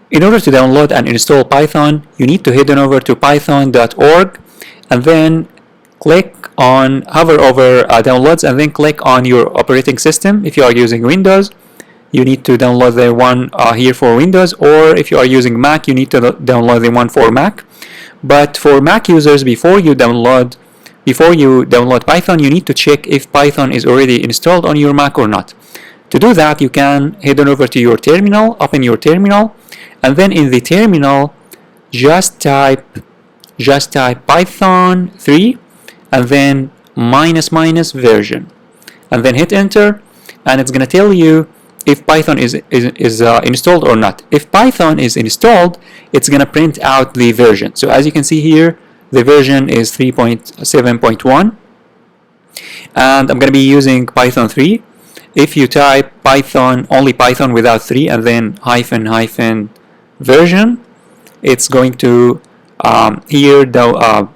In order to download and install Python, you need to head on over to python.org and then hover over downloads and then click on your operating system. If you are using Windows, you need to download the one here for Windows, or if you are using Mac, you need to download the one for Mac. But for Mac users, before you download Python, you need to check if Python is already installed on your Mac or not. To do that, you can head on over to your terminal, open your terminal, and then in the terminal, just type Python 3 and then -- version, and then hit enter, and it's going to tell you if Python is installed or not. If Python is installed, it's going to print out the version. So as you can see here, the version is 3.7.1, and I'm going to be using Python 3. If you type Python, only Python without 3 and then -- version, it's going to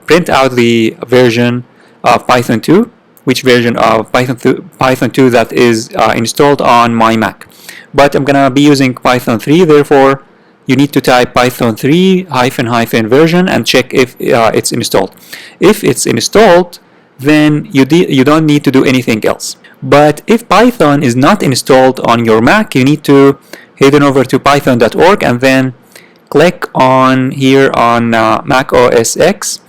print out the version of Python 2, which version of Python 2 that is installed on my Mac. But I'm going to be using Python 3, therefore you need to type Python 3 -- version and check if it's installed. If it's installed, then you don't need to do anything else. But if Python is not installed on your Mac, you need to head on over to python.org and then click on here on Mac OS X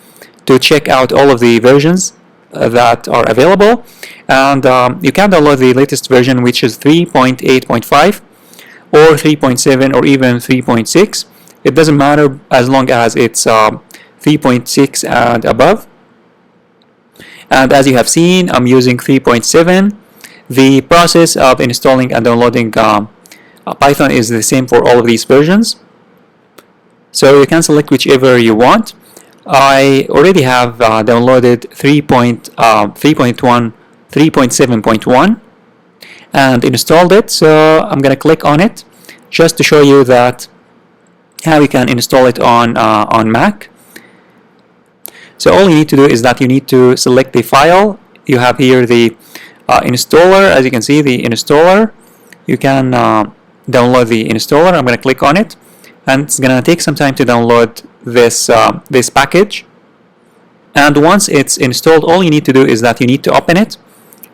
to check out all of the versions that are available, and you can download the latest version, which is 3.8.5 or 3.7 or even 3.6. It doesn't matter as long as it's 3.6 and above. And as you have seen, I'm using 3.7. The process of installing and downloading Python is the same for all of these versions, so you can select whichever you want. I already have downloaded 3.7.1 and installed it, so I'm going to click on it just to show you that how you can install it on Mac. So all you need to do is that you need to select the file. You have here the installer. As you can see, the installer, you can download the installer. I'm going to click on it, and it's going to take some time to download this package. And once it's installed, all you need to do is that you need to open it,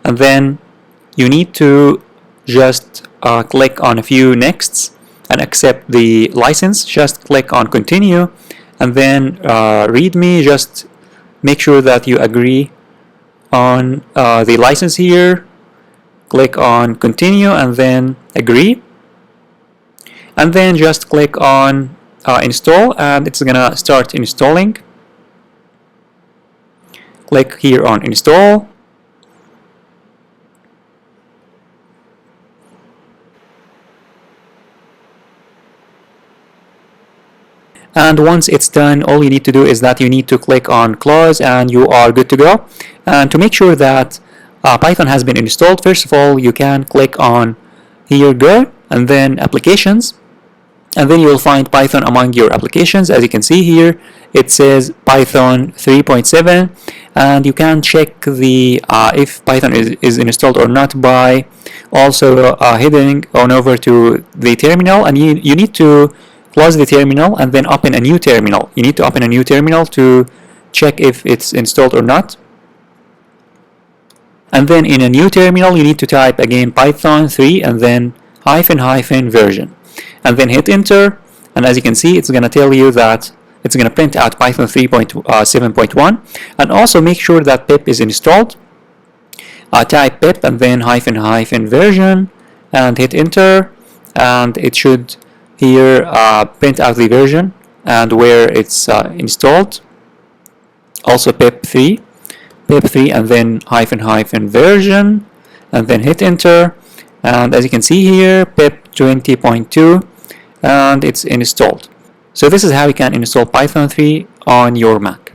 and then you need to just click on a few nexts and accept the license. Just click on continue, and then readme, just make sure that you agree on the license here. Click on continue and then agree, and then just click on install, and it's gonna start installing. Click here on install, and once it's done, all you need to do is that you need to click on close, and you are good to go. And to make sure that Python has been installed, first of all, you can click on here go, and then applications, and then you will find Python among your applications. As you can see here, it says Python 3.7, and you can check the if Python is installed or not by also heading on over to the terminal, and you need to close the terminal and then open a new terminal. You need to open a new terminal to check if it's installed or not. And then in a new terminal, you need to type again Python 3 and then -- version, and then hit enter. And as you can see, it's going to tell you that it's going to print out Python 3.7.1, and also make sure that pip is installed. Type pip and then -- version and hit enter, and it should here print out the version and where it's installed. Also pip 3 and then -- version, and then hit enter, and as you can see here, pip 20.2, and it's installed. So this is how you can install Python 3 on your Mac.